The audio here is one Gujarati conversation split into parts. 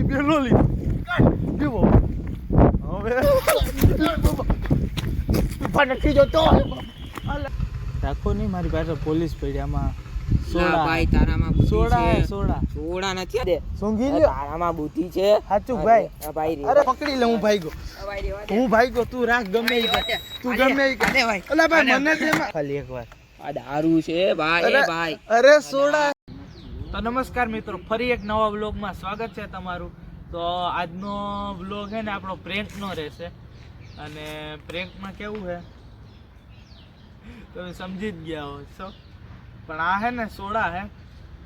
પેલો લીધો કેવો હવે પણ નથી જોતો રાખો નહીં મારી પાસે પોલીસ પડી આમાં સોડા ભાઈ તારામાં બુદ્ધિ સોડા છે સોડા નથી દે સૂંઘી લ્યો તારામાં બુદ્ધિ છે સાચું ભાઈ ભાઈ અરે પકડી લે હું ભાઈગો તું રાખ ગમે ઈ કર તું ગમે ઈ કર અલા ભાઈ મને દે ખાલી એકવાર આ દારૂ છે ભાઈ ભાઈ અરે સોડા તો નમસ્કાર મિત્રો ફરી એક નવા વ્લોગમાં સ્વાગત છે તમારું તો આજનો વ્લોગ છે ને આપણો પ્રેન્કનો રહેશે અને પ્રેન્કમાં કેવું છે તમે સમજી જ ગયા હો છો પણ આ હે ને સોડા હે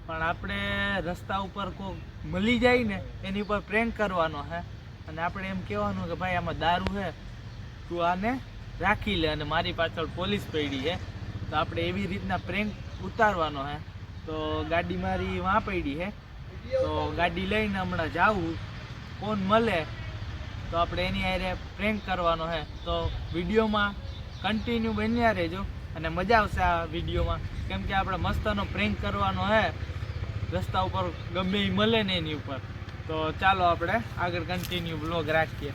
પણ આપણે રસ્તા ઉપર કોઈ મળી જાય ને એની ઉપર પ્રેન્ક કરવાનો હે અને આપણે એમ કહેવાનું કે ભાઈ આમાં દારૂ છે તું આને રાખી લે અને મારી પાછળ પોલીસ પડી છે તો આપણે એવી રીતના પ્રેન્ક ઉતારવાનો હે તો ગાડી મારી વાં પડી છે તો ગાડી લઈને હમણાં જાવું કોણ મળે તો આપણે એની હારે પ્રેન્ક કરવાનો છે તો વિડીયોમાં કન્ટિન્યુ બન્યા રહેજો અને મજા આવશે આ વિડીયોમાં કેમ કે આપણે મસ્તનો પ્રેન્ક કરવાનો છે રસ્તા ઉપર ગમે એ મળે ને એની ઉપર તો ચાલો આપણે આગળ કન્ટિન્યુ બ્લોગ રાખીએ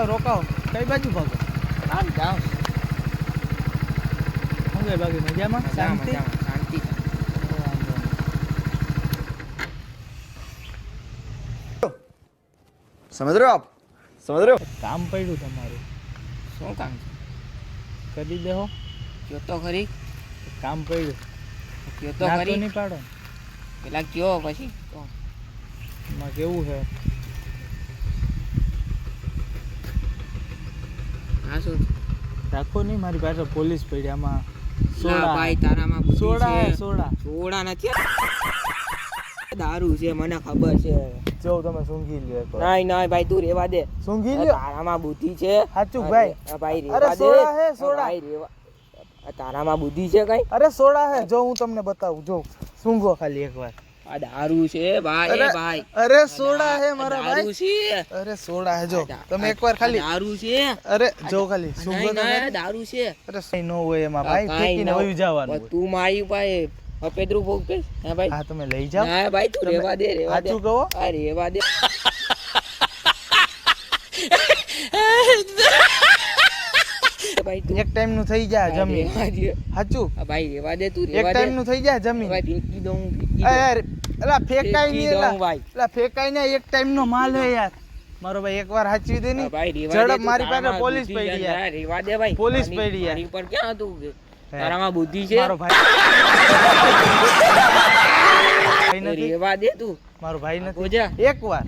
રોકાવ કઈ બાજુ ભાગો આમ જાઓ શું કઈ બાકી મજામાં શાંતિ समझ रहे हो आप समझ रहे हो કામ પડ્યું તમારું શું કામ છે કરી દેહો કયો તો ખરી કામ પડ્યું કયો તો ના તો ખરી નહીં પાડો પેલા કયો પછી તો એમાં કેવું છે હા શું રાખો નહીં મારી પાસે પોલીસ પડી આમાં સોડા ભાઈ તારામાં બુદ્ધિ સોડા છે સોડા નથી દારૂ છે મને ખબર છે જો તમે સૂંઘી લ્યો એકવાર નહીં ભાઈ તું રેવા દે સૂંઘી લ્યો તારામાં બુદ્ધિ છે સાચું ભાઈ ભાઈ અરે રેવા દે સોડા હે સોડા ભાઈ રેવા તારામાં બુદ્ધિ છે કઈ અરે સોડા હે જો હું તમને બતાવું જો સૂંઘો ખાલી એકવાર આ દારૂ છે ભાઈ ભાઈ અરે સોડા હે મારા દારૂ ભાઈ છે અરે સોડા હે જો તમે એકવાર ખાલી દારૂ છે અરે જો ખાલી સૂંઘો નહીં, તમે નહીં, દારૂ છે અરે સહી નો હોય એમાં ભાઈ કાંઈ ફેંકીને ન વયું જવાનું પણ તું મારી પાસે અપેદ્રું ભોગ પે હે ભાઈ હા તમે લઈ જાઓ ના ભાઈ તું તમે રેવા દે સાચું કહો આ રેવા દે ભાઈ તું એક ટાઈમ નું થઈ જાય જમીન રેવા દે. સાચું આ ભાઈ રેવા દે તું એક રેવા દે ટાઈમ નું થઈ જાય જમીન ભાઈ ફેંકી દઉં યાર એલા ફેંકાય ફેંકી નહીં દઉં ભાઈ. એલા ફેંકાય નહીં એક ટાઈમ નો માલ હે યાર મારો ભાઈ એકવાર સાચવી દે ની ભાઈ રેવા દે ઝડપ તું, મારી પાસે તારામાં પોલીસ બુદ્ધિ પડી છે, યાર રેવા દે ભાઈ પોલીસ મારી- પડી યાર. મારી પર ક્યાં હતું તારામાં બુદ્ધિ છે મારો ભાઈ ભાઈ નથી રેવા દે તું મારો ભાઈ નથી ગોજા એકવાર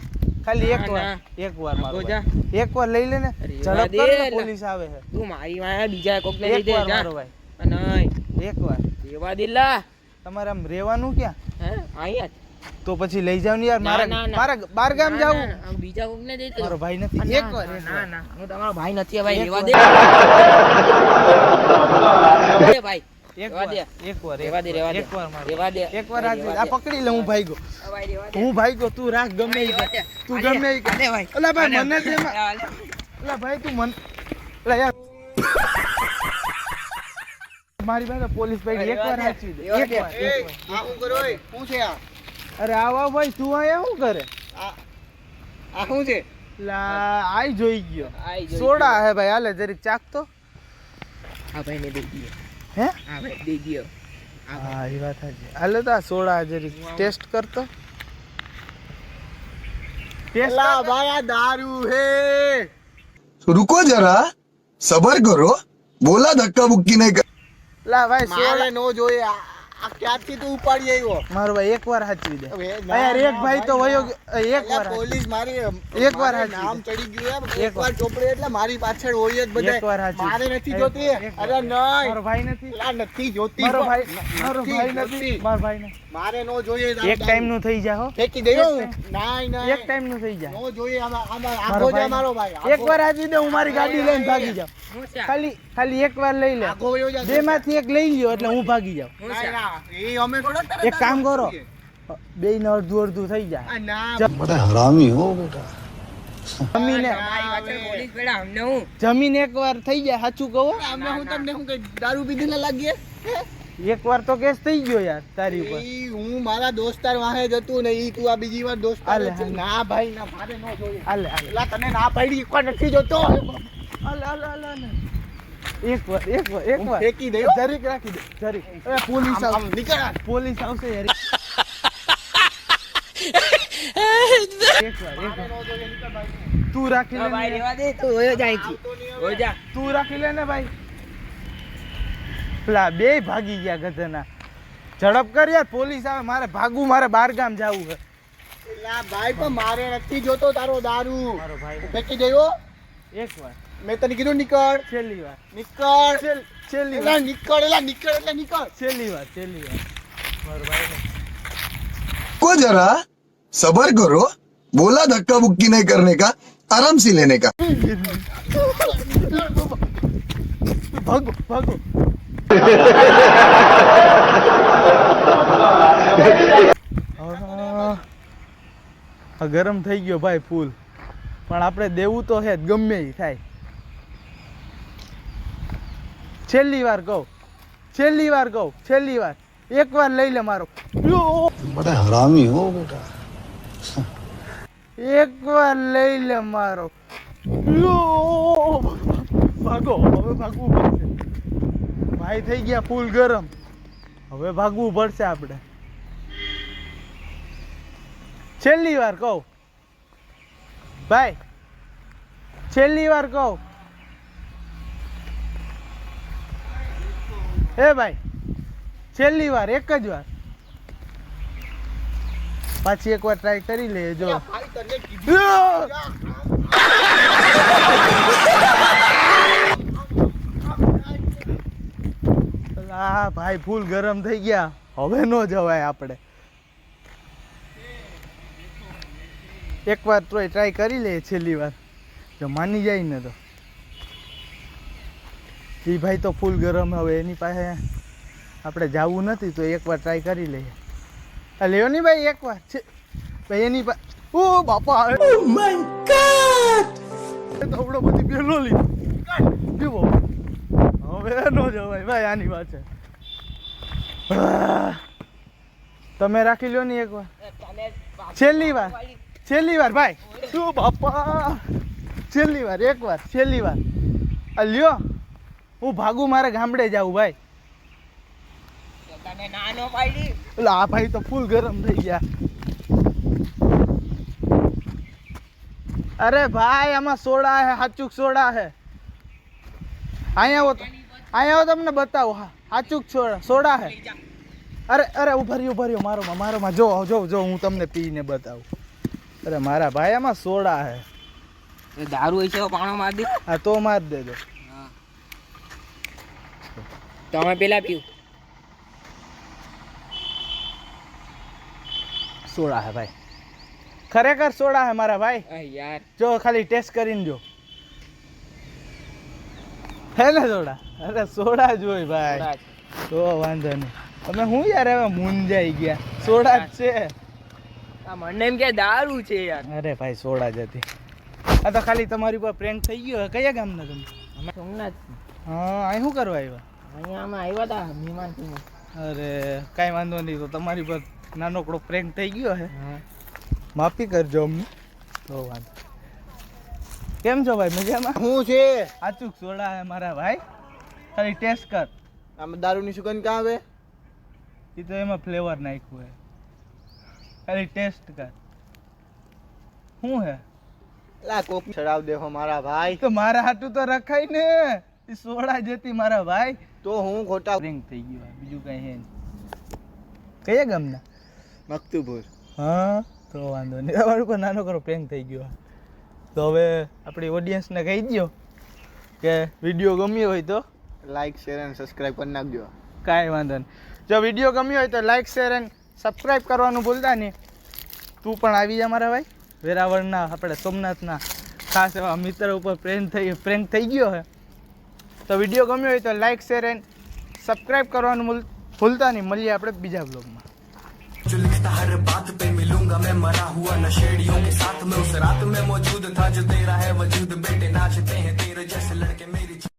ખાલી ના, એકવાર ના. એકવાર મારો ગોજા. ભાઈ. એકવાર લઈ લે ને રેવા ઝડપ દે કર ને એલા. પોલીસ આવે છે તું મારી વાયા બીજા કોકને લઈ દે એકવાર જા મારો ભાઈ નહીં એકવાર રેવા દે લા તમારે આમ રહેવાનું ક્યાં હે અહીંયા તો પછી લઈ જાવ ને યાર ના, મારે ના, ના. મારે બાર ગામ ના, જાવું ના, ના, બીજા કોકને દઈ દે મારો ભાઈ નથી ના, એકવાર ના ના હું તમારો ભાઈ નથી ભાઈ એક રેવા વાર. દે ભાઈ એકવાર દે. એકવાર રેવા દે રેવા દે એકવાર મારો રેવા દે એકવાર આ રેવા આ દે. પકડી લે હું ભાઈગો ભાઈ રેવા દે હું ભાઈગો તું રાખ ગમે ઈ કર તું ગમે ઈ કર દે ભાઈ અલા ભાઈ મને દે આલે. અલા ભાઈ તું મન અલા યાર મારી પાસે પોલીસ પડી એકવાર સાચવી દે રેવા દે. એકવાર આ શું કરો ઓય શું છે આ અરે આવા ભાઈ તું આયા શું કરે આ શું છે લા આઈ જોઈ ગયો આઈ જોઈ સોડા હે ભાઈ હાલે જરીક ચાક તો આ ભાઈને દઈ દઈએ હે આ ભાઈ દઈ દઈએ હા એ વાત છે હાલે તો આ સોડા જરીક ટેસ્ટ કરતો ટેસ્ટ લા ભાઈ આ દારૂ હે तो रुको जरा सबर करो बोला धक्का बुक्की नहीं कर લા ભાઈ મારે સોડા નો જોઈએ આ ક્યાંથી તું ઉપાડી આવ્યો મારો ભાઈ એકવાર સાચવી દે હવે ના, યાર એક ના, ભાઈ તો ભાઈ, વયો ના. એકવાર એટલે પોલીસ મારી એકવાર મારે હાચવી નામ દે. ચડી ગયું એમ એકવાર. એકવાર ચોપડે એટલે મારી પાછળ હોય જ એકવાર બધા હાચવી. મારે નથી જોતી એકવાર. અરે નહીં મારો ભાઈ નથી લા નથી જોતી મારો પણ. ભાઈ નથી મારો ભાઈ નથી મારે નો જોઈએ એક ટાઈમ નું થઈ જા હો ફેંકી દયો એક નાય એક નાય ટાઈમ નું થઈ જા નો જોઈએ આમાં આમાં મારો આગો જા ભાઈ મારો ભાઈ એકવાર હાચવી દે હું મારી ગાડી લઈને ભાગી જાઉં હું છે ખાલી એકવાર લઈ લે આગો વયો જા બે માંથી એક લઈ લ્યો એટલે હું ભાગી જાઉં હું ના છે ના એ અમે થોડા તરત એક કામ કરો આવીએ. બે ને અડધું અડધું થઈ જાય આ ના જપ. बड़ा हरामी हो बेटा જમીને તમારી પાછળ પોલીસ પડ્યા અમને હું જમીન એકવાર થઈ જાય સાચું કહો અમે હું તમને હું કઈ દારૂ પીધેલા લાગીએ એકવાર તો કેસ થઈ ગયો યાર તારી ઉપર ઈ હું મારા દોસ્તાર વાહે જ હતું ને ઈ તું આ બીજી વાર દોસ્તાર હાલે, છે. હાલે. ના ભાઈ ના મારે ન જોઈએ હાલે હાલે એલા તને ના પાડી કોઈ નથી જોતો હાલે હાલે હાલે એકવાર હું ફેંકી દે હો. જરીક રાખી દે જરીક એ પોલીસ આમ, આમ આવશે નીકળ પોલીસ આવશે યાર એકવાર તું રાખી લે ભાઈ ને રેવા દે તું હોય જાય છે હોય જા તું રાખી લે ને ભાઈ પેલા બે ભાગી ગયા ગધેના ઝડપ કર યાર પોલીસ આવે મારે ભાગવું મારે બાર ગામ જવું છે એલા ભાઈ પણ મારે નથી જોતો તારો દારૂ મારો ભાઈ ફેંકી દયો એકવાર મેં તને કીધું નીકળ છેલ્લી વાર નીકળ છેલ્લી એલા વાર નીકળ એટલે નીકળ છેલ્લી વાર મારો ભાઈ को जरा सबर करो बोला धक्का बुक्की नहीं करने का आराम से लेने का ભાગો ભાગો આ ગરમ થઈ ગયો ભાઈ ફૂલ પણ આપણે દેવું તો હે જ, ગમે ઈ થાય છેલ્લી વાર કહું એક વાર લઈ લે મારો बड़ा हरामी हो बेटा એક વાર લઈ લે મારો ભાગો હવે ભાગવું પડશે ભાઈ થઈ ગયા ફૂલ ગરમ હવે ભાગવું પડશે આપણે છેલ્લી વાર કહું ભાઈ છેલ્લી વાર કહું એ ભાઈ છેલ્લી વાર એક જ વાર પાછી એક વાર ટ્રાય કરી લે જો ભાઈ તને કીધું આ ભાઈ ફૂલ ગરમ થઈ ગયા હવે નો જવાય આપણે એક વાર ટ્રાય કરી લે છેલ્લી વાર જો માની જાય ને તો એ ભાઈ તો ફૂલ ગરમ હવે એની પાસે આપણે જવું નથી તો એક વાર ટ્રાય કરી લઈએ આ લ્યો ની ભાઈ એક વાર ભાઈ એની પાસે ઓ બાપા ઓ માય ગોડ થોડો બધી પેલો લીધો જીવો હવે નો જવાય ભાઈ આની વાત છે તમે રાખી લ્યો ને એક વાર છેલ્લી વાર ભાઈ તું બાપા છેલ્લી વાર આ લ્યો હું ભાગું મારે ગામડે જાઉં ભાઈ તને નાનો પાડી એટલે આ ભાઈ તો ફૂલ ગરમ થઈ ગયા અરે ભાઈ આમાં સોડા હે હાચુક સોડા હે અહીંયા આવો તમને બતાવો હા હાચુક સોડા હે અરે ઉભા રહ્યો મારોમાં જો હું તમને પીને બતાવું અરે મારા ભાઈ આમાં સોડા હે એ દારૂ હોય છે પાણો માર દે હા તો માર દેજો તમે પેલા પીવું સોડા હે ભાઈ ખરેખર સોડા હે મારા ભાઈ યાર જો ખાલી ટેસ્ટ કરીને જો હે ને સોડા અરે સોડા જ હોય ભાઈ તો વાંધો નહીં તમે હું યાર હવે મૂંઝાઈ ગયા સોડા જ છે આ મને એમ કે દારૂ છે યાર અરે ભાઈ સોડા જ હતી આ તો ખાલી તમારી પર પ્રેન્ક થઈ ગયો કયા ગામના તમે અમે સોમનાથ હા અહીં શું કરવા આવ્યા અહીંયા અમે આવ્યા હતા મહેમાન અરે કાંઈ વાંધો નહીં તો તમારી પર નાનકડો પ્રેન્ક થઈ ગયો હે માફી કરજો અમને તો વાંધો કેમ છો ભાઈ મજામાં હું છે આચુક સોડા હે મારા ભાઈ ખાલી ટેસ્ટ કર આમાં દારૂની સુગંધ ક્યાં આવે એ તો એમાં ફ્લેવર નાખ્યું હે ખાલી ટેસ્ટ કર શું હે એલા કોક ચડાવ દેહો મારા ભાઈ તો મારા હાટું તો રખાય ને એ સોડા જતી મારા ભાઈ તો હું ખોટા પ્રેન્ક થઈ ગયો બીજું કઈ હે નહીં કયા ગામના મકતુપુર હા તો વાંધો નહીં તમારું પર નાનો કરો પ્રેન્ક થઈ ગયો તો હવે આપણી ઓડિયન્સને કહી દો કે વિડીયો ગમ્યો હોય તો લાઈક શેર અને સબસ્ક્રાઇબ કરી નાખજો કાંઈ વાંધો નહીં જો વિડીયો ગમ્યો હોય તો લાઈક શેર અને સબસ્ક્રાઈબ કરવાનું ભૂલતા નહીં તું પણ આવી જા મારા ભાઈ વેરાવળના આપણે સોમનાથના ખાસ એવા મિત્ર ઉપર પ્રેન્ક થઈ ગયો છે તો વિડીયો ગમ્યો હોય તો લાઈક શેર એન્ડ સબસ્ક્રાઈબ કરવાનું ભૂલતા નહીં મળીએ આપણે બીજા બ્લોગમાં रहूंगा मैं मरा हुआ नशेड़ियों के साथ में, उस रात में मौजूद था जो तेरा है वजूद, बेटे नाचते हैं तेरे जैसे लड़के मेरी